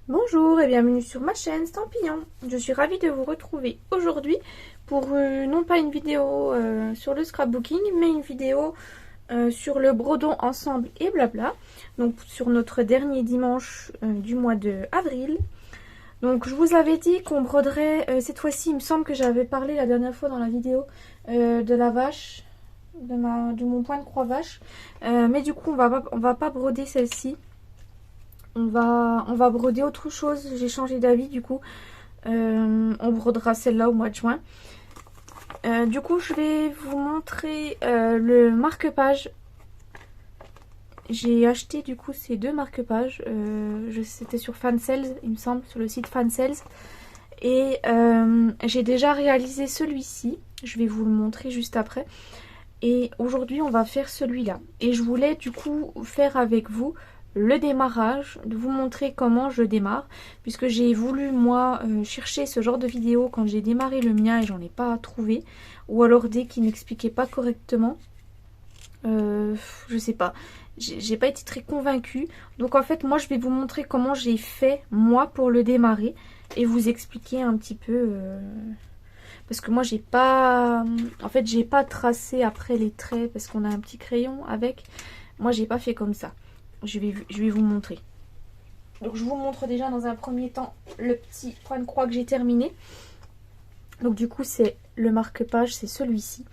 Bonjour et bienvenue sur ma chaîne Stampillon. Je suis ravie de vous retrouver aujourd'hui pour non pas une vidéo sur le scrapbooking, mais une vidéo sur le brodon ensemble et blabla. Donc sur notre dernier dimanche du mois de avril. Donc je vous avais dit qu'on broderait cette fois-ci, il me semble que j'avais parlé la dernière fois dans la vidéo de la vache, de mon point de croix vache. Mais du coup on va pas broder celle-ci. On va broder autre chose. J'ai changé d'avis du coup. On brodera celle-là au mois de juin. Du coup, je vais vous montrer le marque-page. J'ai acheté du coup ces deux marque-pages. C'était sur Fansales, il me semble, sur le site Fansales. Et j'ai déjà réalisé celui-ci. Je vais vous le montrer juste après. Et aujourd'hui, on va faire celui-là. Et je voulais du coup faire avec vous le démarrage, de vous montrer comment je démarre, puisque j'ai voulu moi chercher ce genre de vidéo quand j'ai démarré le mien et j'en ai pas trouvé, ou alors dès qu'il n'expliquait pas correctement, je sais pas, j'ai pas été très convaincue. Donc en fait moi je vais vous montrer comment j'ai fait moi pour le démarrer et vous expliquer un petit peu parce que moi j'ai pas, en fait j'ai pas tracé après les traits parce qu'on a un petit crayon avec. Moi j'ai pas fait comme ça. Je vais vous montrer. Donc je vous montre déjà dans un premier temps le petit point de croix que j'ai terminé. Donc du coup c'est le marque-page, c'est celui-ci.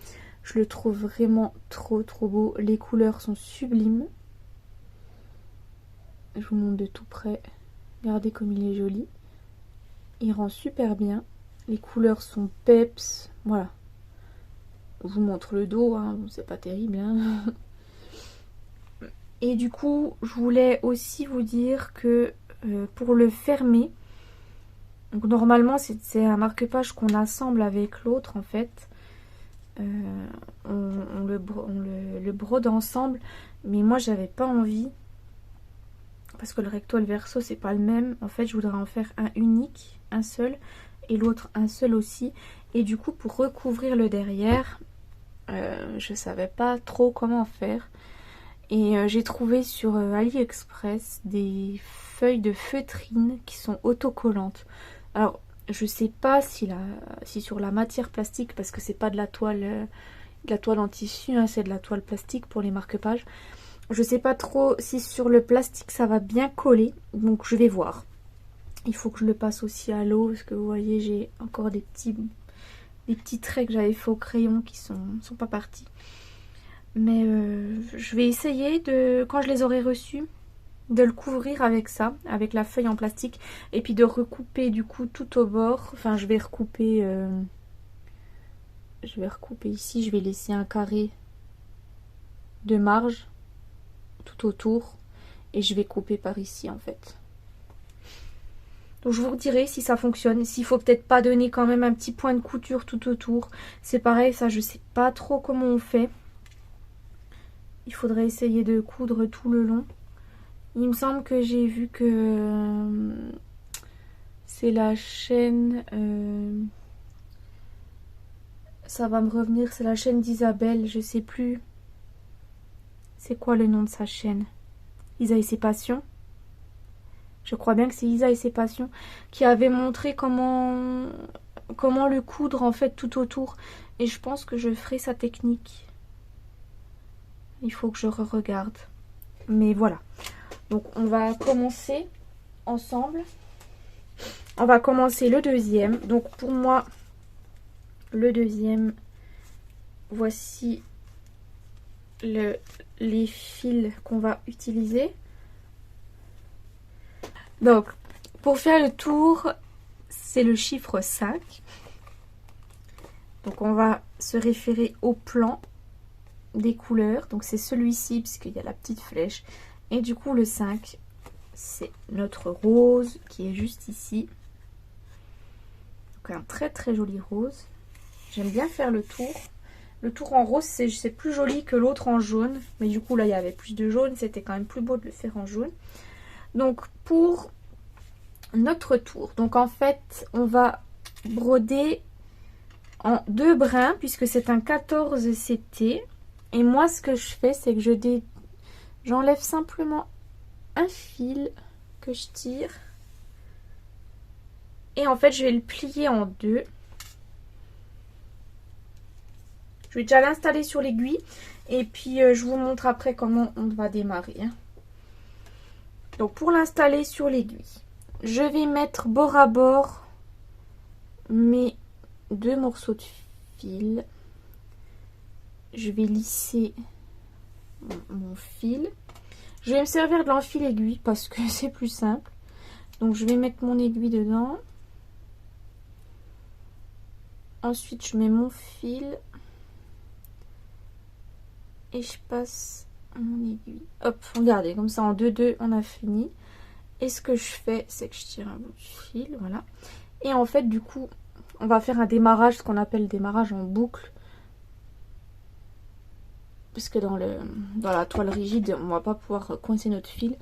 Je le trouve vraiment trop beau. Les couleurs sont sublimes. Je vous montre de tout près. Regardez comme il est joli. Il rend super bien. Les couleurs sont peps. Voilà. Je vous montre le dos, hein. C'est pas terrible, hein. Et du coup, je voulais aussi vous dire que pour le fermer, donc normalement c'est un marque-page qu'on assemble avec l'autre en fait. On le brode ensemble, mais moi j'avais pas envie parce que le recto et le verso c'est pas le même. En fait, je voudrais en faire un unique, un seul, et l'autre un seul aussi. Et du coup, pour recouvrir le derrière, je savais pas trop comment faire. Et j'ai trouvé sur AliExpress des feuilles de feutrine qui sont autocollantes. Alors, je sais pas si sur la matière plastique, parce que c'est pas de la toile en tissu, hein, c'est de la toile plastique pour les marque-pages. Je sais pas trop si sur le plastique ça va bien coller, donc je vais voir. Il faut que je le passe aussi à l'eau, parce que vous voyez, j'ai encore des petits traits que j'avais fait au crayon qui sont pas partis. Mais je vais essayer de, quand je les aurai reçus, de le couvrir avec ça, avec la feuille en plastique, et puis de recouper du coup tout au bord. Enfin, je vais recouper ici, je vais laisser un carré de marge tout autour, et je vais couper par ici en fait. Donc je vous redirai si ça fonctionne, s'il faut peut-être pas donner quand même un petit point de couture tout autour. C'est pareil, ça je sais pas trop comment on fait. Il faudrait essayer de coudre tout le long. Il me semble que j'ai vu que c'est la chaîne... ça va me revenir, c'est la chaîne d'Isabelle, je sais plus. C'est quoi le nom de sa chaîne? Isa et ses passions. Je crois bien que c'est Isa et ses passions qui avait montré comment le coudre en fait tout autour. Et je pense que je ferai sa technique. Il faut que je regarde. Mais voilà. Donc on va commencer ensemble. On va commencer le deuxième. Donc pour moi, le deuxième, voici les fils qu'on va utiliser. Donc pour faire le tour, c'est le chiffre 5. Donc on va se référer au plan des couleurs. Donc c'est celui-ci puisqu'il y a la petite flèche. Et du coup le 5, c'est notre rose qui est juste ici. Donc un très joli rose. J'aime bien faire le tour. Le tour en rose, c'est plus joli que l'autre en jaune. Mais du coup là il y avait plus de jaune. C'était quand même plus beau de le faire en jaune. Donc pour notre tour. Donc en fait on va broder en 2 brins puisque c'est un 14 CT. Et moi ce que je fais c'est que j'enlève simplement un fil que je tire Et en fait, je vais le plier en deux. Je vais déjà l'installer sur l'aiguille. Et puis, je vous montre après comment on va démarrer. Donc, pour l'installer sur l'aiguille, je vais mettre bord à bord mes deux morceaux de fil. Je vais lisser mon fil. Je vais me servir de l'enfil aiguille parce que c'est plus simple. Donc, je vais mettre mon aiguille dedans. Ensuite, je mets mon fil. Et je passe mon aiguille. Hop, regardez, comme ça en 2-2, on a fini. Et ce que je fais, c'est que je tire un bout de fil, voilà. Et en fait, du coup, on va faire un démarrage, ce qu'on appelle démarrage en boucle. Parce que dans la toile rigide, on va pas pouvoir coincer notre fil.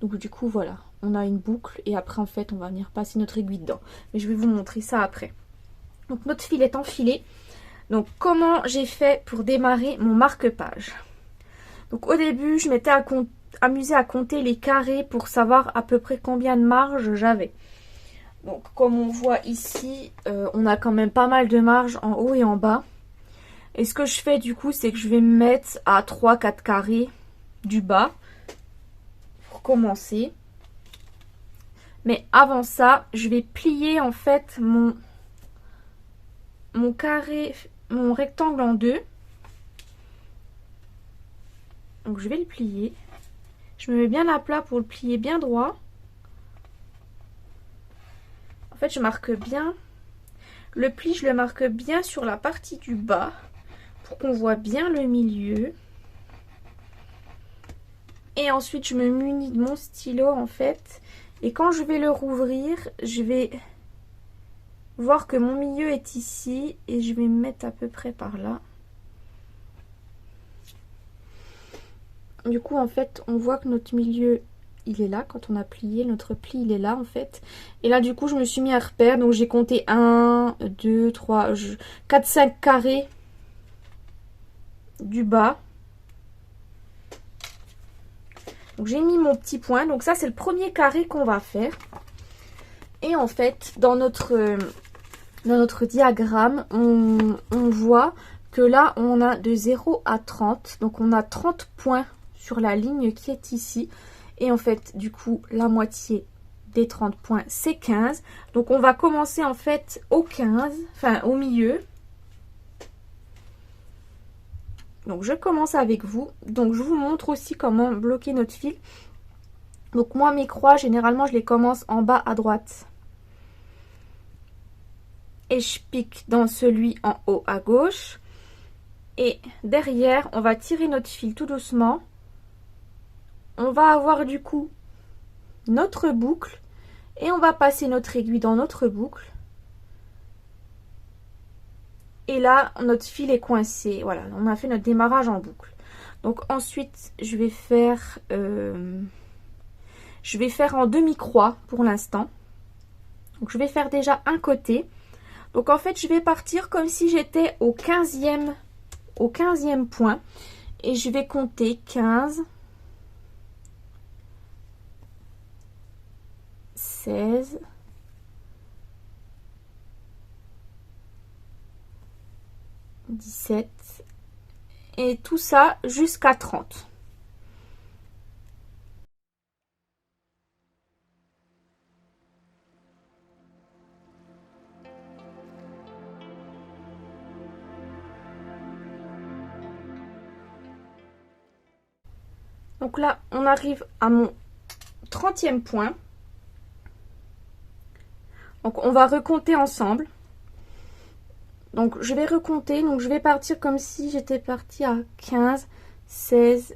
Donc du coup, voilà, on a une boucle. Et après, en fait, on va venir passer notre aiguille dedans. Mais je vais vous montrer ça après. Donc notre fil est enfilé. Donc comment j'ai fait pour démarrer mon marque-page? Donc au début, je m'étais amusée à compter les carrés pour savoir à peu près combien de marge j'avais. Donc comme on voit ici, on a quand même pas mal de marge en haut et en bas. Et ce que je fais du coup, c'est que je vais me mettre à 3-4 carrés du bas pour commencer. Mais avant ça, je vais plier en fait mon rectangle en deux. Donc je vais le plier. Je me mets bien à plat pour le plier bien droit. En fait, je marque bien. Le pli, je le marque bien sur la partie du bas pour qu'on voit bien le milieu. Et ensuite, je me munis de mon stylo en fait. Et quand je vais le rouvrir, je vais voir que mon milieu est ici. Et je vais me mettre à peu près par là. Du coup, en fait, on voit que notre milieu, il est là. Quand on a plié, notre pli, il est là, en fait. Et là, du coup, je me suis mis à repère. Donc, j'ai compté 1, 2, 3, 4, 5 carrés du bas. Donc, j'ai mis mon petit point. Donc, ça, c'est le premier carré qu'on va faire. Et en fait, dans notre diagramme, on voit que là, on a de 0 à 30. Donc, on a 30 points sur la ligne qui est ici. Et en fait, du coup, la moitié des 30 points, c'est 15. Donc, on va commencer en fait au 15, enfin au milieu. Donc, je commence avec vous. Donc, je vous montre aussi comment bloquer notre fil. Donc, moi, mes croix, généralement, je les commence en bas à droite. Et je pique dans celui en haut à gauche. Et derrière, on va tirer notre fil tout doucement. On va avoir du coup notre boucle et on va passer notre aiguille dans notre boucle. Et là, notre fil est coincé. Voilà, on a fait notre démarrage en boucle. Donc ensuite, je vais faire en demi-croix pour l'instant. Donc je vais faire déjà un côté. Donc en fait, je vais partir comme si j'étais au 15e point. Et je vais compter 15, 16, 17 et tout ça jusqu'à 30. Donc là, on arrive à mon 30e point. Donc on va recompter ensemble. Donc je vais recompter, donc je vais partir comme si j'étais partie à 15, 16,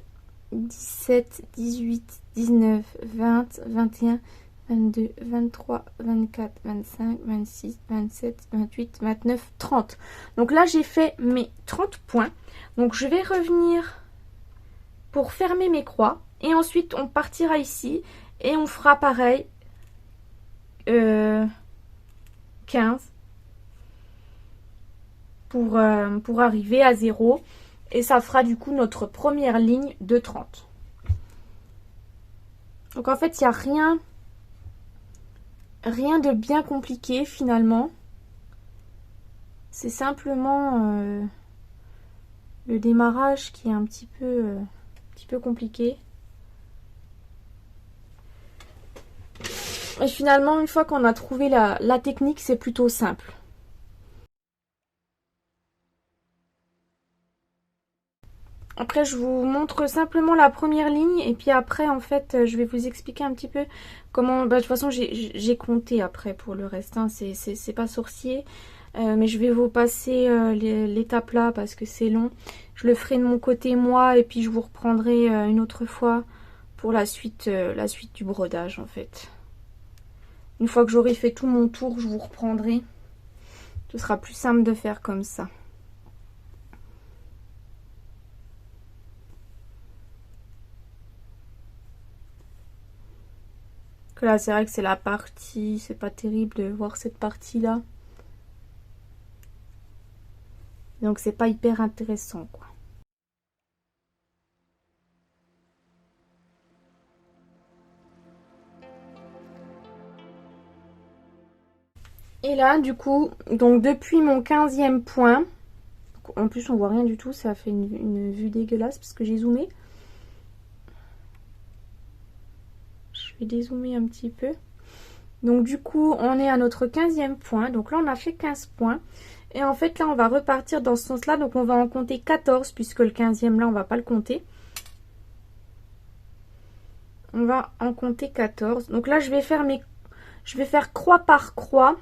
17, 18, 19, 20, 21, 22, 23, 24, 25, 26, 27, 28, 29, 30. Donc là j'ai fait mes 30 points. Donc je vais revenir pour fermer mes croix. Et ensuite on partira ici et on fera pareil 15. Pour arriver à 0 et ça fera du coup notre première ligne de 30. Donc en fait il n'y a rien Rien de bien compliqué finalement. C'est simplement le démarrage qui est un petit peu compliqué. Et finalement, une fois qu'on a trouvé la technique, c'est plutôt simple. Après, je vous montre simplement la première ligne et puis après, en fait, je vais vous expliquer un petit peu comment... Bah, de toute façon, j'ai compté après pour le reste, hein. C'est pas sorcier. Mais je vais vous passer l'étape là parce que c'est long. Je le ferai de mon côté moi et puis je vous reprendrai une autre fois pour la suite du brodage en fait. Une fois que j'aurai fait tout mon tour, je vous reprendrai. Ce sera plus simple de faire comme ça. Que là, c'est vrai que c'est la partie, c'est pas terrible de voir cette partie-là. Donc c'est pas hyper intéressant quoi. Et là, du coup, donc depuis mon 15e point, en plus on voit rien du tout, ça fait une vue dégueulasse parce que j'ai zoomé. Je vais dézoomer un petit peu. Donc du coup, on est à notre 15e point. Donc là, on a fait 15 points. Et en fait, là, on va repartir dans ce sens-là. Donc on va en compter 14 puisque le 15e, là, on va pas le compter. On va en compter 14. Donc là, je vais faire croix par croix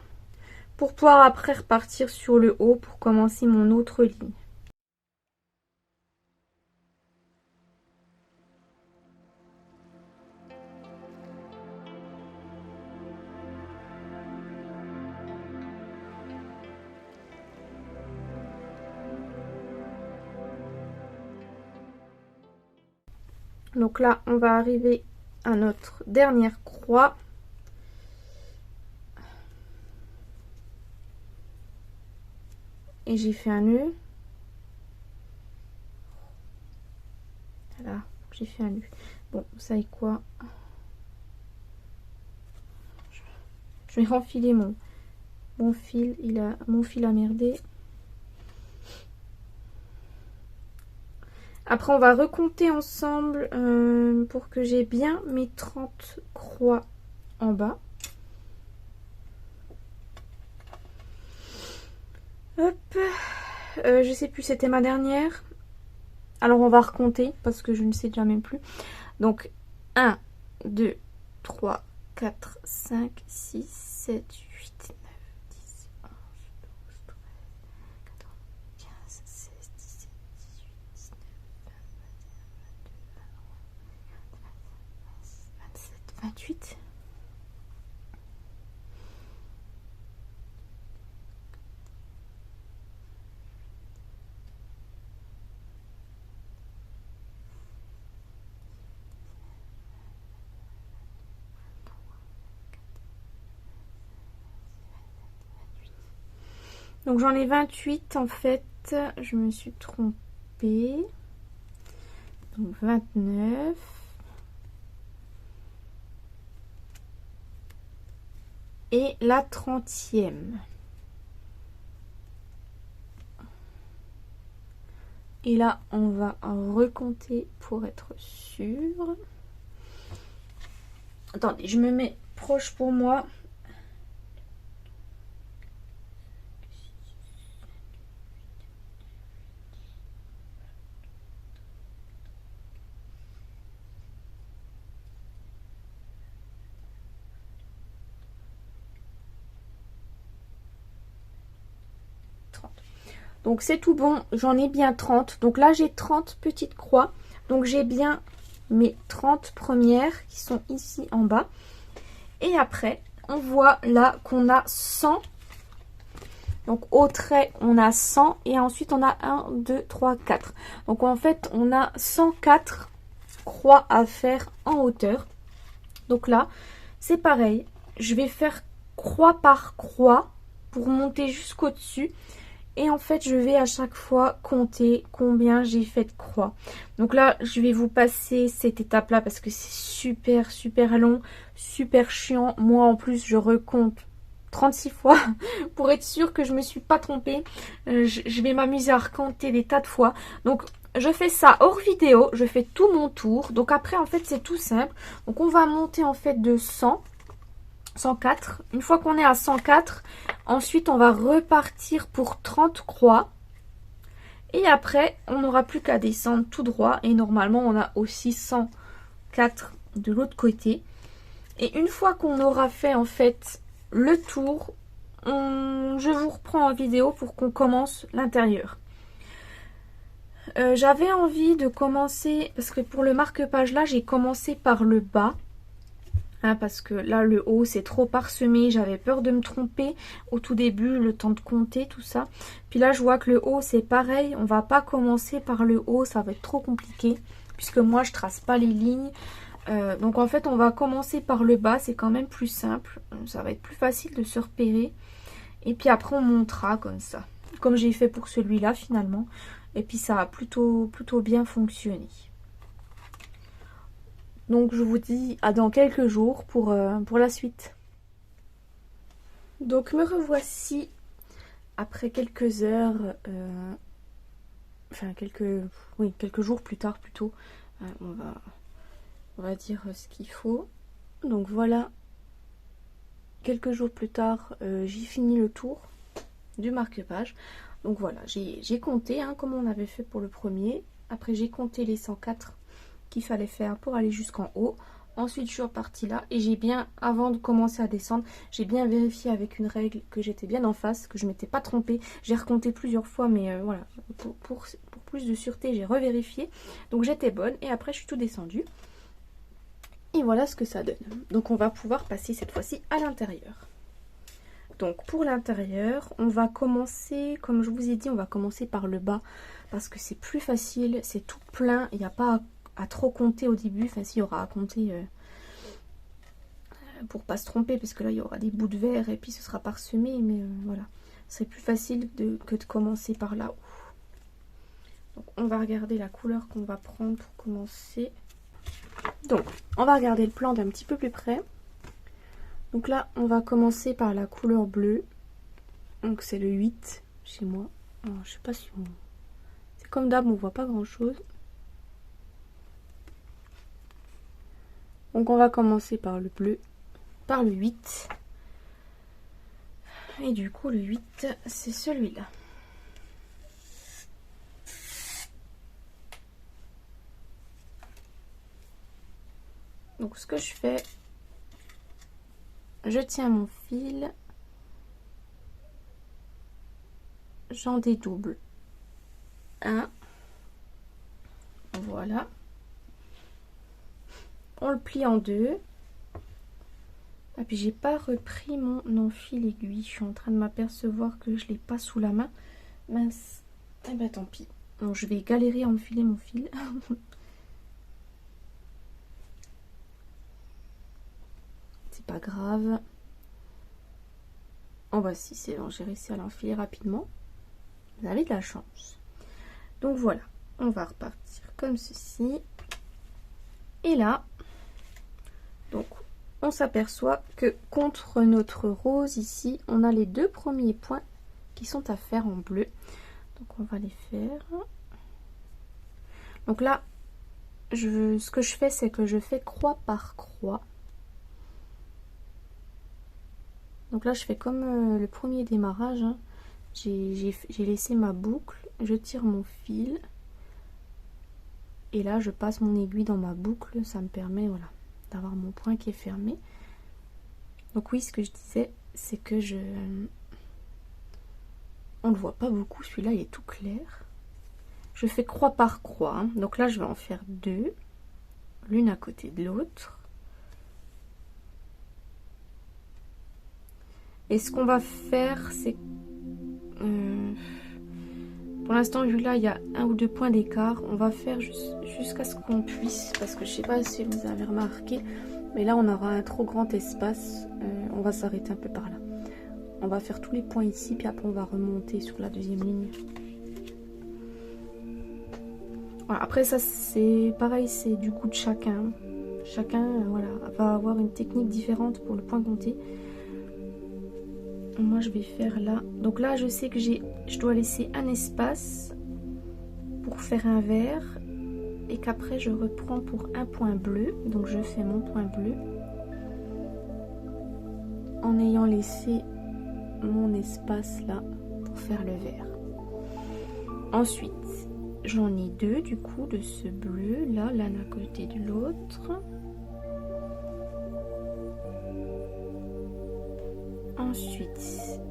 pour pouvoir après repartir sur le haut pour commencer mon autre ligne. Donc là, on va arriver à notre dernière croix. Et j'ai fait un nœud. Voilà, j'ai fait un nœud. Bon, vous savez quoi? Je vais renfiler mon fil. Mon fil a merdé. Après, on va recompter ensemble pour que j'ai bien mes 30 croix en bas. Hop. Je sais plus, c'était ma dernière. Alors, on va recompter parce que je ne sais déjà même plus. Donc, 1, 2, 3, 4, 5, 6, 7, 8, 9, 10, 11, 12, 13, 14, 15, 16, 17, 18, 19, 20, 21, 22, 23, 27, 28. Donc j'en ai 28 en fait, je me suis trompée. Donc 29. Et la 30e. Et là, on va recompter pour être sûr. Attendez, je me mets proche pour moi. Donc c'est tout bon, j'en ai bien 30. Donc là j'ai 30 petites croix. Donc j'ai bien mes 30 premières qui sont ici en bas. Et après, on voit là qu'on a 100. Donc au trait, on a 100 et ensuite on a 1, 2, 3, 4. Donc en fait, on a 104 croix à faire en hauteur. Donc là, c'est pareil. Je vais faire croix par croix pour monter jusqu'au-dessus. Et en fait, je vais à chaque fois compter combien j'ai fait de croix. Donc là, je vais vous passer cette étape-là parce que c'est super, super long, super chiant. Moi, en plus, je recompte 36 fois pour être sûre que je me suis pas trompée. Je vais m'amuser à recompter des tas de fois. Donc, je fais ça hors vidéo. Je fais tout mon tour. Donc après, en fait, c'est tout simple. Donc, on va monter en fait de 100. 104. Une fois qu'on est à 104, ensuite on va repartir pour 30 croix. Et après, on n'aura plus qu'à descendre tout droit. Et normalement, on a aussi 104 de l'autre côté. Et une fois qu'on aura fait en fait le tour, je vous reprends en vidéo pour qu'on commence l'intérieur. J'avais envie de commencer, parce que pour le marque-page là, j'ai commencé par le bas. Hein, parce que là le haut c'est trop parsemé, j'avais peur de me tromper au tout début, le temps de compter tout ça. Puis là je vois que le haut c'est pareil, on va pas commencer par le haut, ça va être trop compliqué puisque moi je trace pas les lignes. Donc en fait on va commencer par le bas, c'est quand même plus simple, ça va être plus facile de se repérer. Et puis après on montera comme ça, comme j'ai fait pour celui-là finalement. Et puis ça a plutôt bien fonctionné. Donc je vous dis à dans quelques jours pour la suite. Donc me revoici après quelques heures, enfin quelques jours plus tard plutôt. On va dire ce qu'il faut. Donc voilà, quelques jours plus tard, j'ai fini le tour du marque-page. Donc voilà, j'ai compté hein, comme on avait fait pour le premier. Après j'ai compté les 104 qu'il fallait faire pour aller jusqu'en haut. Ensuite je suis repartie là et j'ai bien, avant de commencer à descendre, j'ai bien vérifié avec une règle que j'étais bien en face, que je m'étais pas trompée. J'ai recompté plusieurs fois mais voilà, pour plus de sûreté j'ai revérifié. Donc j'étais bonne et après je suis tout descendue. Et voilà ce que ça donne. Donc on va pouvoir passer cette fois-ci à l'intérieur. Donc pour l'intérieur, on va commencer, comme je vous ai dit, on va commencer par le bas parce que c'est plus facile, c'est tout plein, il n'y a pas à trop compter au début, enfin s'il y aura à compter pour pas se tromper parce que là il y aura des bouts de verre et puis ce sera parsemé, mais voilà, c'est plus facile que de commencer par là-haut. Donc on va regarder la couleur qu'on va prendre pour commencer. Donc on va regarder le plan d'un petit peu plus près. Donc là on va commencer par la couleur bleue, donc c'est le 8 chez moi. Alors, je sais pas si on... c'est comme d'hab, on voit pas grand chose. Donc on va commencer par le bleu, par le 8. Et du coup le 8 c'est celui-là. Donc ce que je fais, je tiens mon fil, j'en dédouble un, voilà. On le plie en deux. Et puis j'ai pas repris mon enfil aiguille. Je suis en train de m'apercevoir que je l'ai pas sous la main. Mince. Eh ben tant pis. Bon, je vais galérer à enfiler mon fil. C'est pas grave. Oh bah si, c'est bon, j'ai réussi à l'enfiler rapidement. Vous avez de la chance. Donc voilà, on va repartir comme ceci. Et là, donc on s'aperçoit que contre notre rose ici, on a les deux premiers points qui sont à faire en bleu. Donc on va les faire. Donc là, ce que je fais, c'est que je fais croix par croix. Donc là, je fais comme le premier démarrage. Hein. J'ai laissé ma boucle, je tire mon fil. Et là, je passe mon aiguille dans ma boucle. Ça me permet, voilà, d'avoir mon point qui est fermé. Donc oui, ce que je disais, c'est que on ne le voit pas beaucoup, celui-là il est tout clair. Je fais croix par croix, hein. Donc là je vais en faire deux, l'une à côté de l'autre. Et ce qu'on va faire, c'est... pour l'instant, vu là, il y a un ou deux points d'écart, on va faire jusqu'à ce qu'on puisse, parce que je sais pas si vous avez remarqué, mais là on aura un trop grand espace, on va s'arrêter un peu par là. On va faire tous les points ici, puis après on va remonter sur la deuxième ligne. Voilà, après ça c'est pareil, c'est du goût de chacun. Chacun voilà, va avoir une technique différente pour le point compté. Moi je vais faire là. Donc là je sais que je dois laisser un espace pour faire un vert. Et qu'après je reprends pour un point bleu. Donc je fais mon point bleu. En ayant laissé mon espace là pour faire le vert. Ensuite, j'en ai deux du coup de ce bleu là, l'un à côté de l'autre. Ensuite,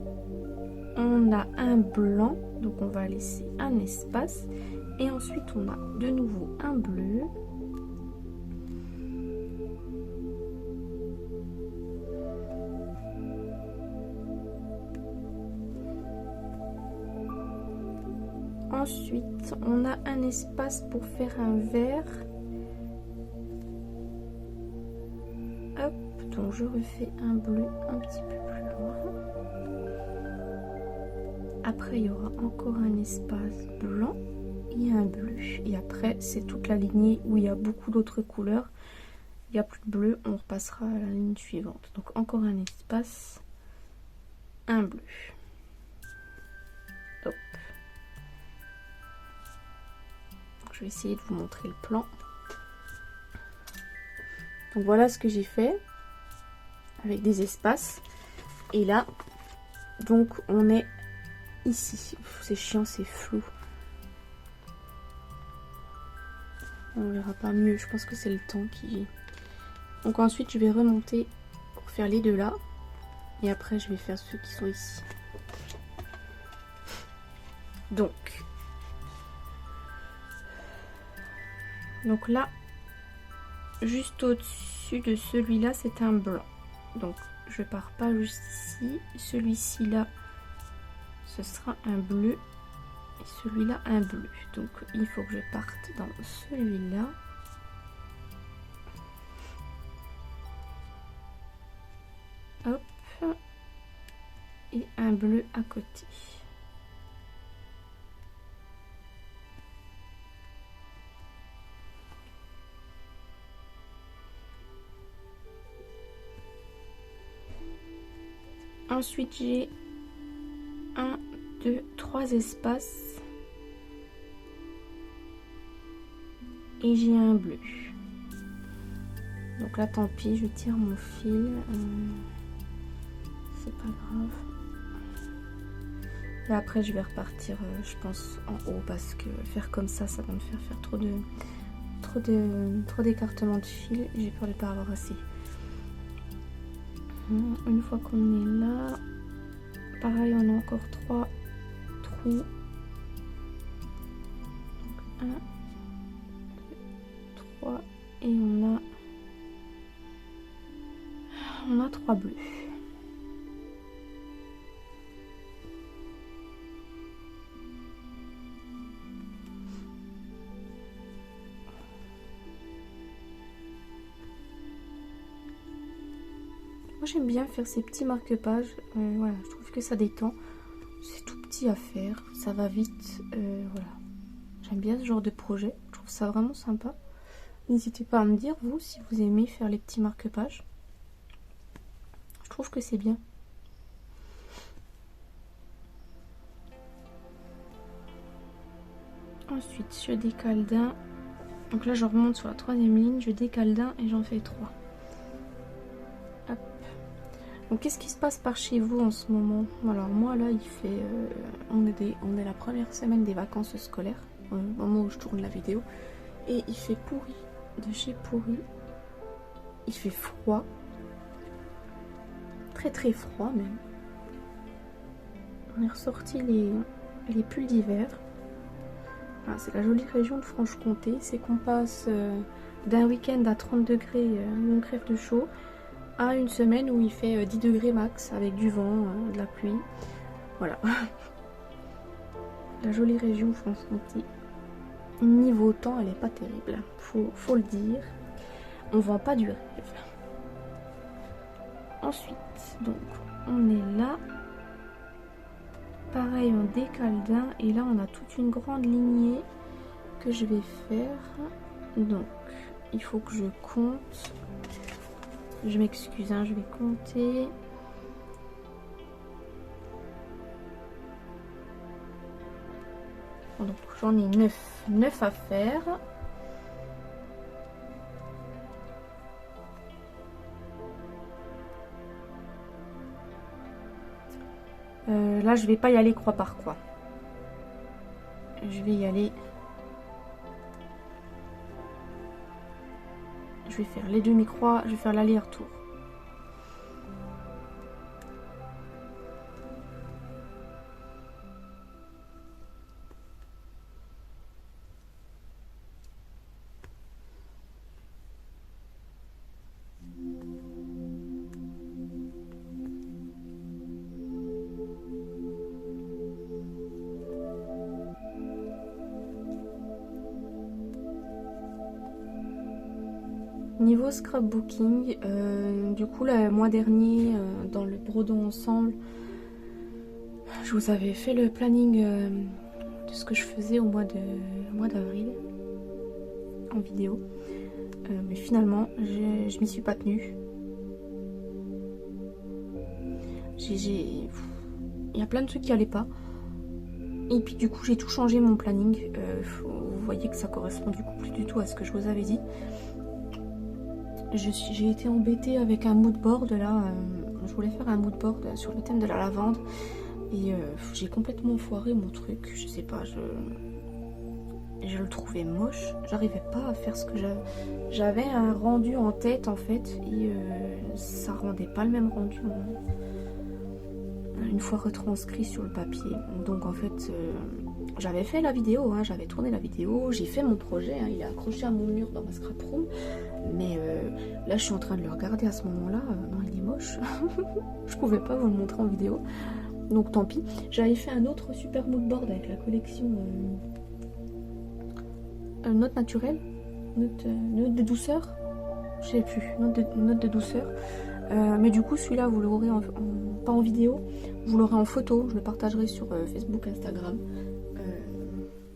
on a un blanc, donc on va laisser un espace. Et ensuite, on a de nouveau un bleu. Ensuite, on a un espace pour faire un vert. Hop, donc je refais un bleu un petit peu plus loin. Après, il y aura encore un espace blanc et un bleu. Et après, c'est toute la lignée où il y a beaucoup d'autres couleurs. Il n'y a plus de bleu, on repassera à la ligne suivante. Donc encore un espace, un bleu. Hop. Je vais essayer de vous montrer le plan. Donc voilà ce que j'ai fait avec des espaces. Et là, donc on est ici. C'est chiant, c'est flou. On verra pas mieux. Je pense que c'est le temps qui... Donc ensuite, je vais remonter pour faire les deux là. Et après, je vais faire ceux qui sont ici. Donc là, juste au-dessus de celui-là, c'est un blanc. Donc je pars pas juste ici. Celui-ci là, ce sera un bleu. Et celui-là, un bleu. Donc il faut que je parte dans celui-là. Hop. Et un bleu à côté. Ensuite, j'ai 1, 2, 3 espaces. Et j'ai un bleu. Donc là, tant pis, je tire mon fil. C'est pas grave. Et après, je vais repartir, je pense, en haut. Parce que faire comme ça va me faire trop d'écartement de fil. J'ai peur de ne pas avoir assez. Une fois qu'on est là, pareil, on a encore 3 trous. Donc 1, 2, 3 et on a 3 bleus. Moi j'aime bien faire ces petits marque-pages, voilà, je trouve que ça détend, c'est tout petit à faire, ça va vite, voilà. J'aime bien ce genre de projet, je trouve ça vraiment sympa. N'hésitez pas à me dire, vous, si vous aimez faire les petits marque-pages. Je trouve que c'est bien. Ensuite, je décale d'un. Donc là, je remonte sur la 3e ligne, je décale d'un et j'en fais 3. Hop. Donc qu'est-ce qui se passe par chez vous en ce moment? Alors moi là il fait on est la première semaine des vacances scolaires au moment où je tourne la vidéo et il fait pourri de chez pourri. Il fait froid, très très froid même. On est ressorti les pulls d'hiver. Voilà, c'est la jolie région de Franche-Comté, c'est qu'on passe d'un week-end à 30 degrés où on crève de chaud à une semaine où il fait 10 degrés max avec du vent, de la pluie. Voilà. La jolie région Franche-Comté. Niveau temps, elle est pas terrible. Faut le dire. On vend pas du rêve. Ensuite, donc, on est là. pareil, on décale d'un. Et là, on a toute une grande lignée que je vais faire. Donc, il faut que je compte. Je m'excuse, hein, je vais compter. Donc, j'en ai 9 à faire. Là, je vais pas y aller croix par croix. Je vais y aller. Je vais faire les demi-croix, je vais faire l'aller-retour. Niveau scrapbooking, du coup le mois dernier dans le Brodons ensemble, je vous avais fait le planning de ce que je faisais au mois d'avril en vidéo, mais finalement je m'y suis pas tenue. Il y a plein de trucs qui allaient pas, et puis du coup j'ai tout changé mon planning. Vous voyez que ça correspond du coup plus du tout à ce que je vous avais dit. J'ai été embêtée avec un mood board là, je voulais faire un mood board sur le thème de la lavande et j'ai complètement foiré mon truc, je sais pas, je le trouvais moche, j'arrivais pas à faire ce que j'avais un rendu en tête en fait et ça rendait pas le même rendu une fois retranscrit sur le papier. Donc en fait j'avais fait la vidéo, hein, j'avais tourné la vidéo, j'ai fait mon projet, hein, il est accroché à mon mur dans ma scrap room. Mais là je suis en train de le regarder à ce moment là, non il est moche. Je pouvais pas vous le montrer en vidéo, donc tant pis. J'avais fait un autre super mood board avec la collection note naturelle, note de douceur, je sais plus, note de douceur. Mais du coup celui-là vous l'aurez pas en vidéo, vous l'aurez en photo, je le partagerai sur Facebook, Instagram.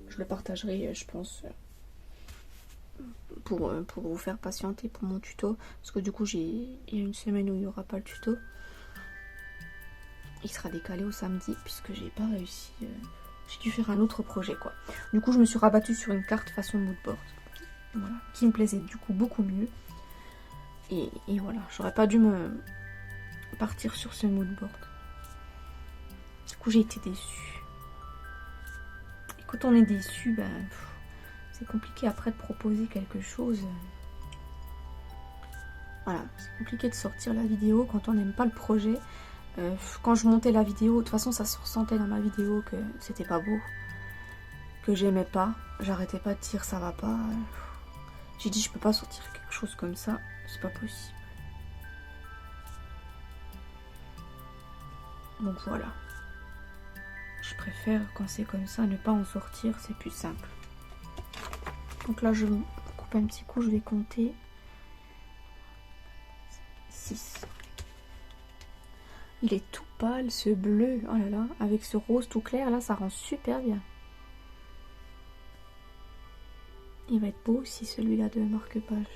Je le partagerai je pense pour vous faire patienter pour mon tuto, parce que du coup il y a une semaine où il n'y aura pas le tuto, il sera décalé au samedi puisque j'ai pas réussi, j'ai dû faire un autre projet quoi. Du coup je me suis rabattue sur une carte façon moodboard, voilà, qui me plaisait du coup beaucoup mieux, et voilà, j'aurais pas dû me partir sur ce moodboard. Du coup j'ai été déçue, et quand on est déçu, ben c'est compliqué après de proposer quelque chose. Voilà, c'est compliqué de sortir la vidéo quand on n'aime pas le projet. Quand je montais la vidéo, de toute façon ça se ressentait dans ma vidéo que c'était pas beau, que j'aimais pas. J'arrêtais pas de dire ça va pas. J'ai dit je peux pas sortir quelque chose comme ça, c'est pas possible. Donc voilà. Je préfère quand c'est comme ça ne pas en sortir, c'est plus simple. Donc là je coupe un petit coup, je vais compter 6. Il est tout pâle ce bleu, oh là là, avec ce rose tout clair là, ça rend super bien. Il va être beau aussi celui-là de marque-page.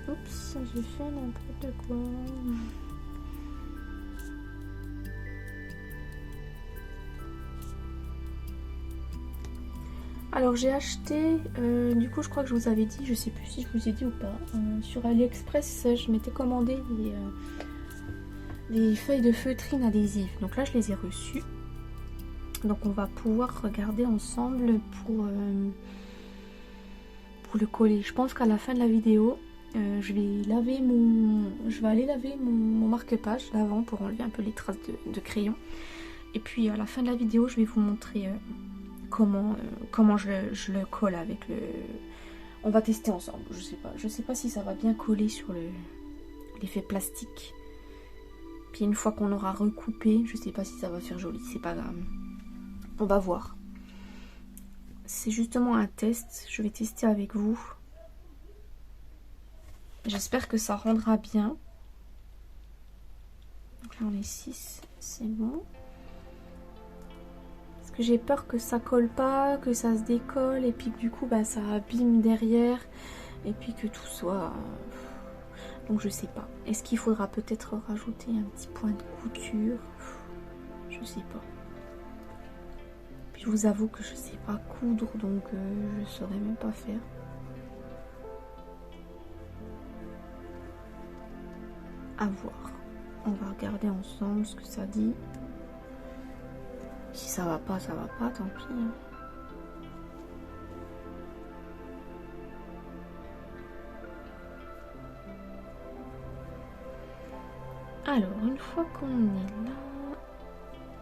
Oups, j'ai fait n'importe quoi. Alors j'ai acheté, du coup je crois que je vous avais dit, je sais plus si je vous ai dit ou pas, sur AliExpress je m'étais commandé des feuilles de feutrine adhésives. Donc là je les ai reçues. Donc on va pouvoir regarder ensemble pour le coller. Je pense qu'à la fin de la vidéo, je vais aller laver mon marque-page d'avant pour enlever un peu les traces de crayon. Et puis à la fin de la vidéo, je vais vous montrer comment je le colle avec le... On va tester ensemble, je sais pas si ça va bien coller sur l'effet plastique. Puis une fois qu'on aura recoupé, je sais pas si ça va faire joli, c'est pas grave. On va voir. c'est justement un test. Je vais tester avec vous. J'espère que ça rendra bien. Donc là on est 6, c'est bon. Parce que j'ai peur que ça colle pas, que ça se décolle et puis que du coup bah, ça abîme derrière. Et puis que tout soit... Donc je sais pas. Est-ce qu'il faudra peut-être rajouter un petit point de couture? Je sais pas. Puis je vous avoue que je sais pas coudre, donc je saurais même pas faire. À voir. On va regarder ensemble ce que ça dit. Si ça va pas, tant pis. Hein. Alors, une fois qu'on est là,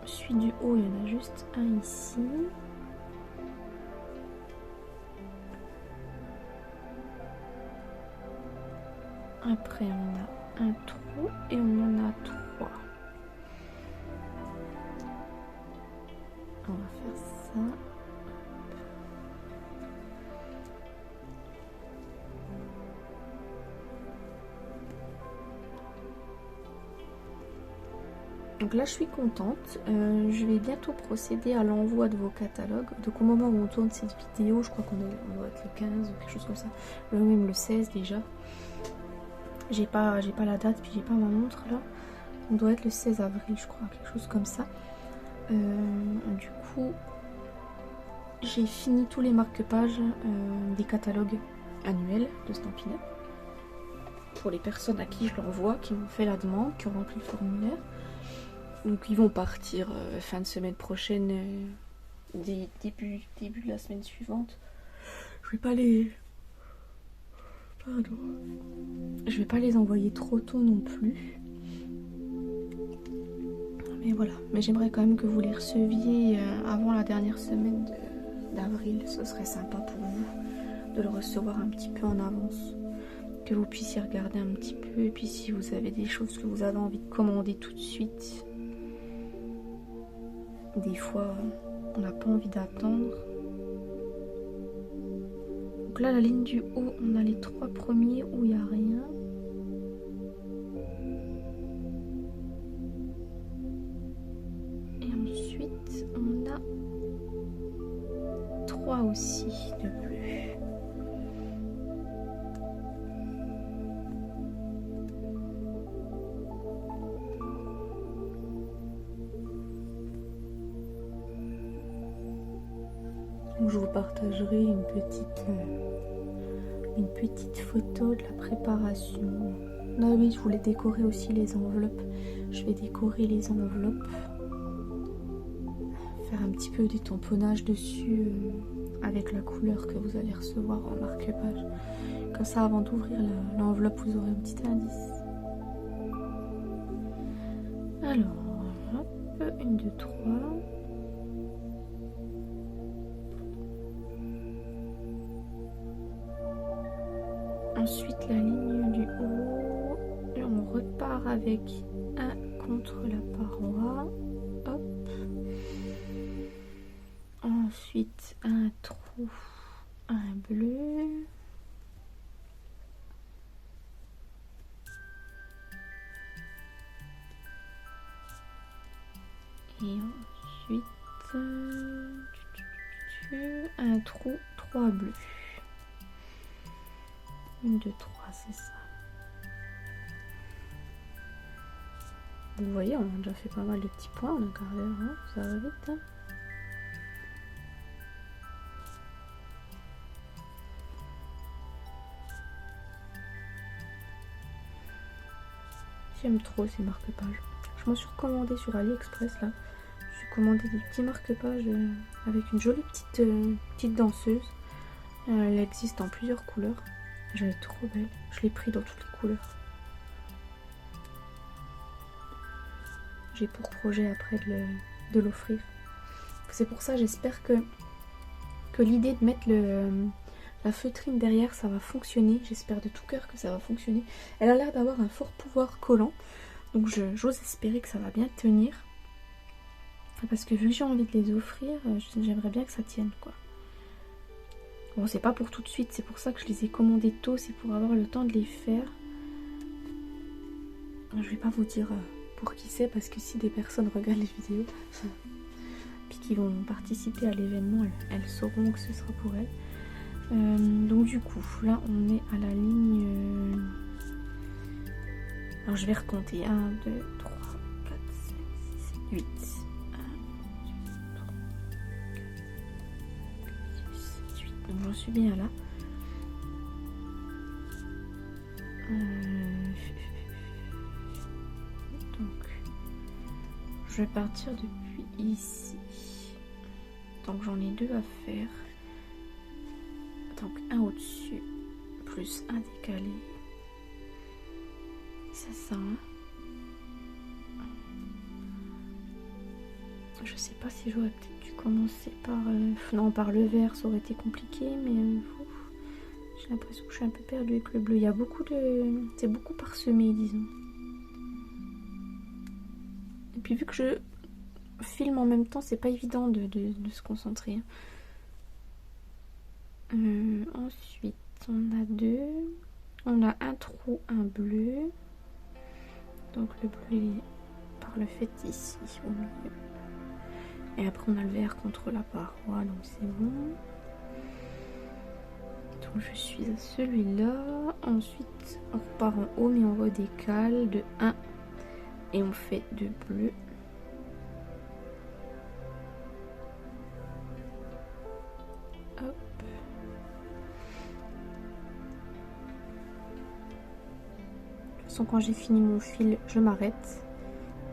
celui du haut, il y en a juste un ici. Après, on a un trou et on en a 3. On va faire ça. Donc là je suis contente, je vais bientôt procéder à l'envoi de vos catalogues. Donc au moment où on tourne cette vidéo, je crois qu'on doit être le 15 ou quelque chose comme ça, même le 16 déjà. J'ai pas la date, puis j'ai pas ma montre là. On doit être le 16 avril je crois, quelque chose comme ça. Du coup, j'ai fini tous les marque-pages des catalogues annuels de Stampin' Up. Pour les personnes à qui je l'envoie, qui m'ont fait la demande, qui ont rempli le formulaire. Donc ils vont partir fin de semaine prochaine, début de la semaine suivante. Je vais pas les... Pardon. Je vais pas les envoyer trop tôt non plus. Mais voilà. Mais j'aimerais quand même que vous les receviez avant la dernière semaine d'avril. Ce serait sympa pour vous de le recevoir un petit peu en avance. Que vous puissiez regarder un petit peu. Et puis si vous avez des choses que vous avez envie de commander tout de suite... Des fois, on n'a pas envie d'attendre. Donc là, la ligne du haut, on a les 3 premiers où il n'y a rien. Et ensuite, on a 3 aussi de bleu. Donc je vous partagerai une petite photo de la préparation. Ah oui, je voulais décorer aussi les enveloppes. Je vais décorer les enveloppes. Faire un petit peu du tamponnage dessus avec la couleur que vous allez recevoir en marque-page. Comme ça, avant d'ouvrir l'enveloppe, vous aurez un petit indice. Alors, hop, 1, 2, 3. Ensuite la ligne du haut, et on repart avec un contre la paroi, hop. Ensuite un trou, un bleu. Et ensuite un trou, 3 bleus. 1, 2, 3, c'est ça. Vous voyez, on a déjà fait pas mal de petits points en un quart d'heure, hein, ça va vite. Hein. J'aime trop ces marque-pages. Je m'en suis recommandé sur AliExpress là. Je suis commandé des petits marque-pages avec une jolie petite danseuse. Elle existe en plusieurs couleurs. Elle est trop belle. Je l'ai pris dans toutes les couleurs. J'ai pour projet après de l'offrir. C'est pour ça j'espère que l'idée de mettre la feutrine derrière ça va fonctionner. J'espère de tout cœur que ça va fonctionner. Elle a l'air d'avoir un fort pouvoir collant. Donc j'ose espérer que ça va bien tenir. Parce que vu que j'ai envie de les offrir, j'aimerais bien que ça tienne quoi. Bon, c'est pas pour tout de suite, c'est pour ça que je les ai commandés tôt, c'est pour avoir le temps de les faire. Je vais pas vous dire pour qui c'est, parce que si des personnes regardent les vidéos puis qui vont participer à l'événement, elles sauront que ce sera pour elles. Donc du coup, là on est à la ligne... Alors je vais recompter. 1, 2, 3, 4, 5, 6, 7, 8. 8. Donc j'en suis bien là. Donc je vais partir depuis ici. Donc j'en ai 2 à faire. Donc un au-dessus plus un décalé. C'est ça. Je sais pas si j'aurais peut-être dû commencer par... non, par le vert, ça aurait été compliqué, mais j'ai l'impression que je suis un peu perdue avec le bleu. Il y a beaucoup de... C'est beaucoup parsemé, disons. Et puis vu que je filme en même temps, c'est pas évident de se concentrer. Ensuite, on a 2. On a un trou, un bleu. Donc le bleu est par le fait ici, au milieu. Et après on a le vert contre la paroi, donc c'est bon. Donc je suis à celui-là. Ensuite on repart en haut mais on redécale de 1. Et on fait 2 bleus. Hop. De toute façon quand j'ai fini mon fil, je m'arrête.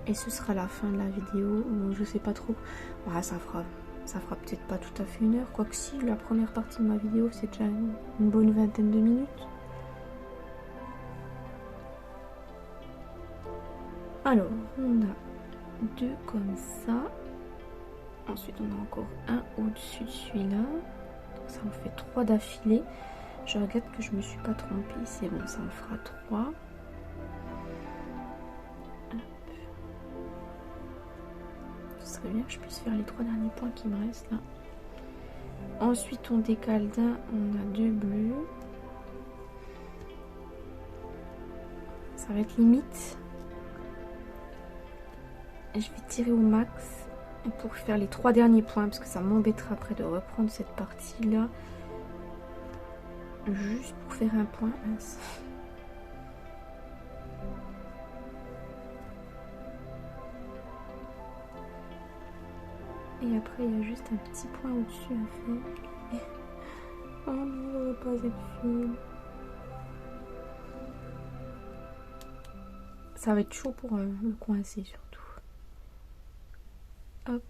Et ce sera la fin de la vidéo. Je sais pas trop. Ouais, ça fera peut-être pas tout à fait 1 heure. Quoique si, la première partie de ma vidéo, c'est déjà une bonne vingtaine de minutes. Alors, on a 2 comme ça. Ensuite, on a encore un au-dessus de celui-là. Donc ça en fait 3 d'affilée. Je regarde que je me suis pas trompée. C'est bon, ça en fera 3. Ce serait bien que je puisse faire les 3 derniers points qui me restent là. Ensuite on décale d'un, on a 2 bleus. Ça va être limite. Et je vais tirer au max pour faire les 3 derniers points parce que ça m'embêtera après de reprendre cette partie là. Juste pour faire un point. Mince. Et après, il y a juste un petit point au-dessus à faire. Oh non, j'aurais pas cette fil. Ça va être chaud pour le coincer surtout. Hop.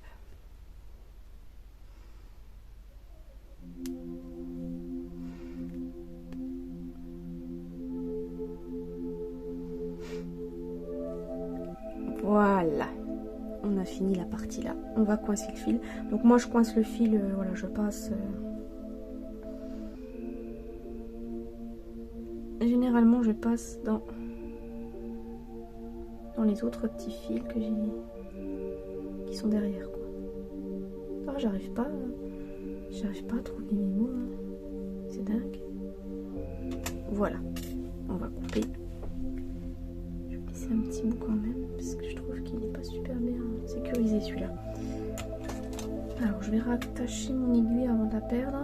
Voilà. On a fini la partie là. On va coincer le fil. Donc moi je coince le fil, voilà, je passe. Généralement je passe dans les autres petits fils que j'ai qui sont derrière quoi. Ah, j'arrive pas à trouver mes mots. C'est dingue. Voilà. On va couper. Je vais laisser un petit bout quand même parce que je trouve qu'il n'est pas super bien sécurisé celui-là. Alors je vais rattacher mon aiguille avant de la perdre.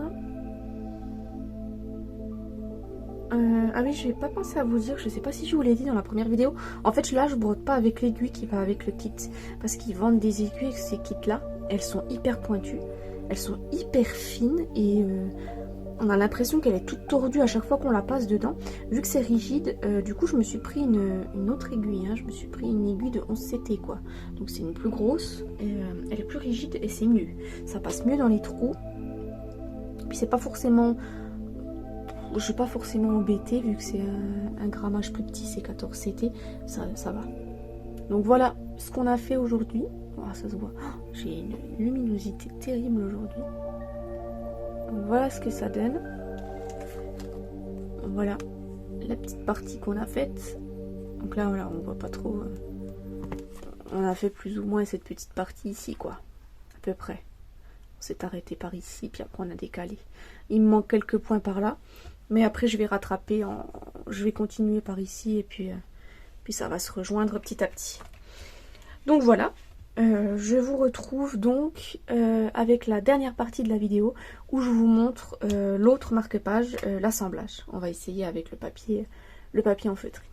Ah oui, je n'ai pas pensé à vous dire, je sais pas si je vous l'ai dit dans la première vidéo. En fait là je brode pas avec l'aiguille qui va avec le kit. Parce qu'ils vendent des aiguilles avec ces kits là. Elles sont hyper pointues. Elles sont hyper fines et on a l'impression qu'elle est toute tordue à chaque fois qu'on la passe dedans. Vu que c'est rigide, du coup je me suis pris une autre aiguille. Hein. Je me suis pris une aiguille de 11 CT quoi. Donc c'est une plus grosse. Et, elle est plus rigide et c'est mieux. Ça passe mieux dans les trous. Puis c'est pas forcément... Je suis pas forcément embêtée vu que c'est un grammage plus petit, c'est 14 CT. Ça va. Donc voilà ce qu'on a fait aujourd'hui. Oh, ça se voit. Oh, j'ai une luminosité terrible aujourd'hui. Voilà ce que ça donne. Voilà la petite partie qu'on a faite. Donc là, voilà, on voit pas trop. On a fait plus ou moins cette petite partie ici, quoi. À peu près. On s'est arrêté par ici, puis après on a décalé. Il me manque quelques points par là. Mais après je vais rattraper, je vais continuer par ici et puis ça va se rejoindre petit à petit. Donc voilà, je vous retrouve donc avec la dernière partie de la vidéo où je vous montre l'autre marque-page, l'assemblage. On va essayer avec le papier en feutrine.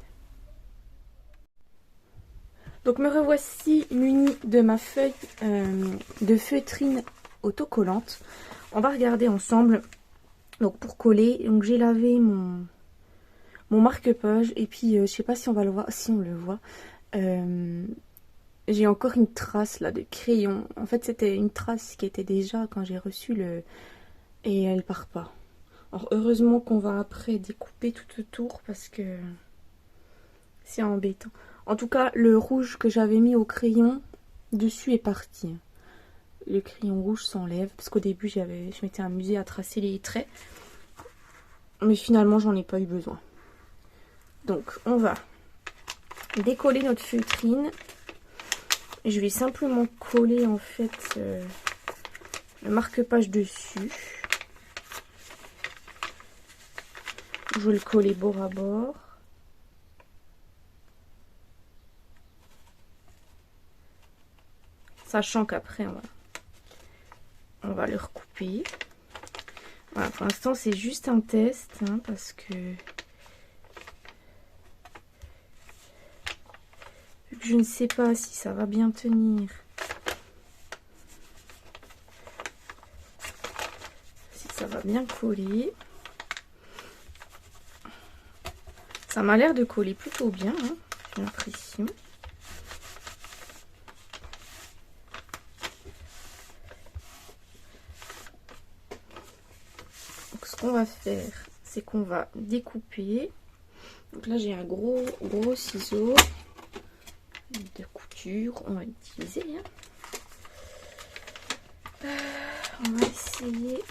Donc me revoici munie de ma feuille de feutrine autocollante. On va regarder ensemble. Donc pour coller, donc j'ai lavé mon marque-page et puis je sais pas si on va le voir, si on le voit. J'ai encore une trace là de crayon. En fait c'était une trace qui était déjà quand j'ai reçu le... Et elle part pas. Alors heureusement qu'on va après découper tout autour parce que c'est embêtant. En tout cas le rouge que j'avais mis au crayon dessus est parti. Le crayon rouge s'enlève parce qu'au début je m'étais amusée à tracer les traits. Mais finalement j'en ai pas eu besoin. Donc on va décoller notre feutrine. Je vais simplement coller en fait le marque-page dessus. Je vais le coller bord à bord. Sachant qu'après on va le recouper. Voilà, pour l'instant c'est juste un test hein, parce que vu que je ne sais pas si ça va bien tenir, si ça va bien coller. Ça m'a l'air de coller plutôt bien, hein, j'ai l'impression. Donc ce qu'on va faire, c'est qu'on va découper. Donc là j'ai un gros ciseau de couture, on va l'utiliser. Hein. On va essayer.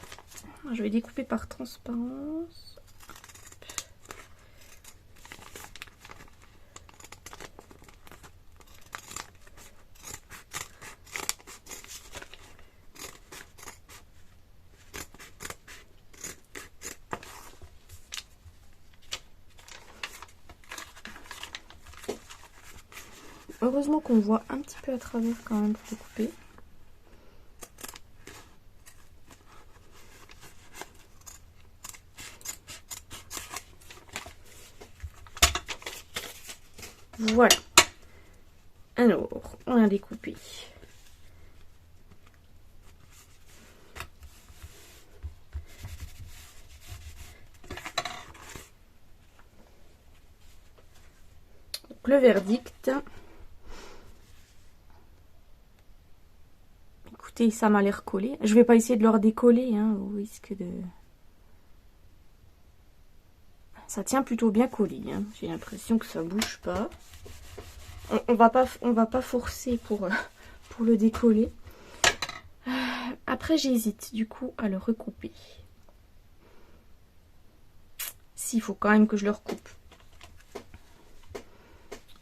Je vais découper par transparence. Heureusement qu'on voit un petit peu à travers quand même pour découper. Voilà. Alors, on a découpé. Donc, le verdict. Écoutez, ça m'a l'air collé. Je vais pas essayer de le redécoller, hein, au risque de... Ça tient plutôt bien collé, hein. J'ai l'impression que ça bouge pas. On va pas forcer pour le décoller. Après j'hésite du coup à le recouper. S'il faut quand même que je le recoupe.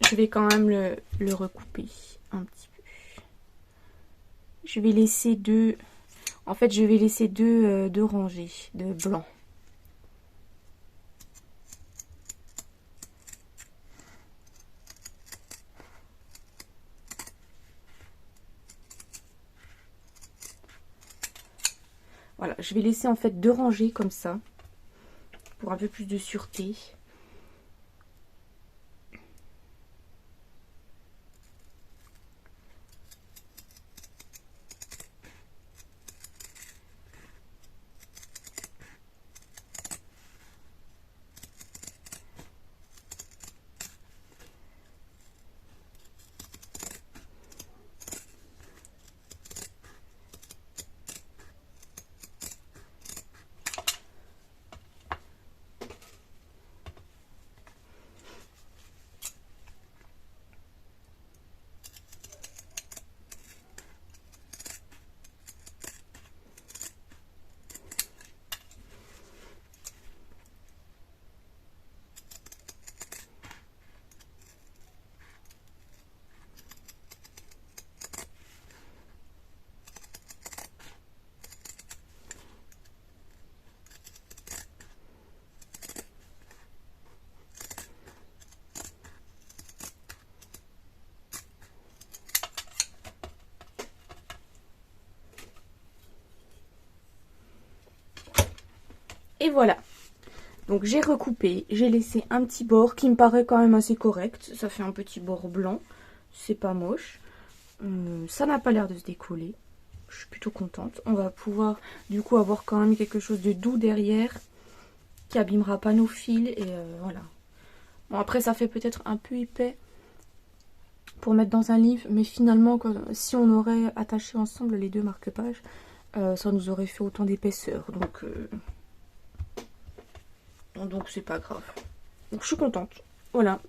Je vais quand même le recouper un petit peu. Je vais laisser deux... En fait je vais laisser deux rangées de blanc. Voilà, je vais laisser en fait deux rangées comme ça, pour un peu plus de sûreté. voilà. Donc j'ai recoupé, j'ai laissé un petit bord qui me paraît quand même assez correct. Ça fait un petit bord blanc, c'est pas moche. Ça n'a pas l'air de se décoller. Je suis plutôt contente. On va pouvoir du coup avoir quand même quelque chose de doux derrière qui abîmera pas nos fils et voilà. Bon après ça fait peut-être un peu épais pour mettre dans un livre, mais finalement si on aurait attaché ensemble les deux marque-pages, ça nous aurait fait autant d'épaisseur. Donc c'est pas grave. Donc je suis contente. Voilà,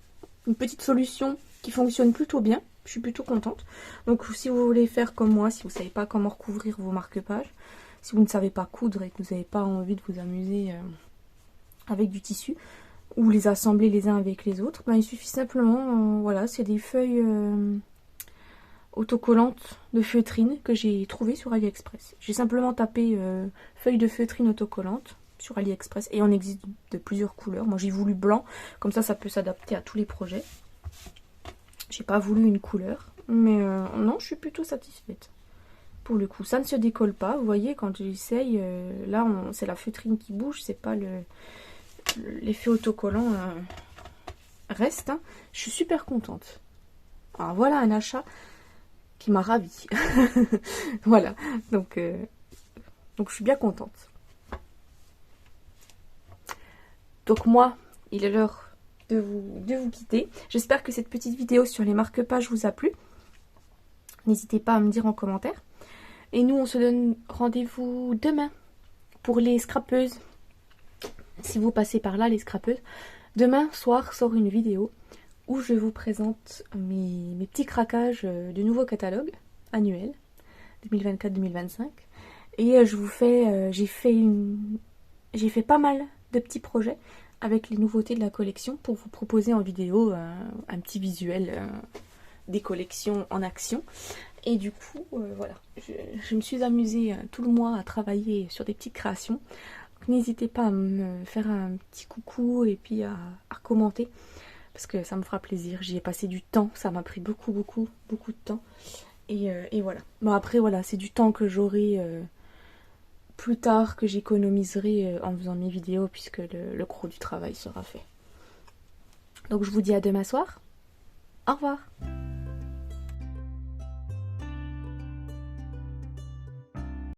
une petite solution qui fonctionne plutôt bien. Je suis plutôt contente. Donc si vous voulez faire comme moi, si vous ne savez pas comment recouvrir vos marque-pages, si vous ne savez pas coudre et que vous n'avez pas envie de vous amuser avec du tissu, ou les assembler les uns avec les autres, ben, il suffit simplement, voilà, c'est des feuilles autocollantes de feutrine que j'ai trouvées sur AliExpress. J'ai simplement tapé feuilles de feutrine autocollantes sur AliExpress et on existe de plusieurs couleurs. Moi j'ai voulu blanc, comme ça peut s'adapter à tous les projets. J'ai pas voulu une couleur, mais non, je suis plutôt satisfaite. Pour le coup, ça ne se décolle pas. Vous voyez, quand j'essaye, là, c'est la feutrine qui bouge, c'est pas l'effet autocollant reste. Hein. Je suis super contente. Alors voilà un achat qui m'a ravie. Voilà, donc je suis bien contente. Donc moi, il est l'heure de vous quitter. J'espère que cette petite vidéo sur les marque-pages vous a plu. N'hésitez pas à me dire en commentaire. Et nous, on se donne rendez-vous demain pour les scrapeuses. Si vous passez par là, les scrapeuses. Demain soir sort une vidéo où je vous présente mes petits craquages de nouveaux catalogues annuels 2024-2025. Et j'ai fait pas mal de petits projets avec les nouveautés de la collection pour vous proposer en vidéo un petit visuel des collections en action. Et du coup, voilà, je me suis amusée tout le mois à travailler sur des petites créations. N'hésitez pas à me faire un petit coucou et puis à commenter parce que ça me fera plaisir. J'y ai passé du temps, ça m'a pris beaucoup de temps. Et voilà. Bon après voilà, c'est du temps que j'aurai plus tard, que j'économiserai en faisant mes vidéos puisque le gros du travail sera fait. Donc je vous dis à demain soir. Au revoir.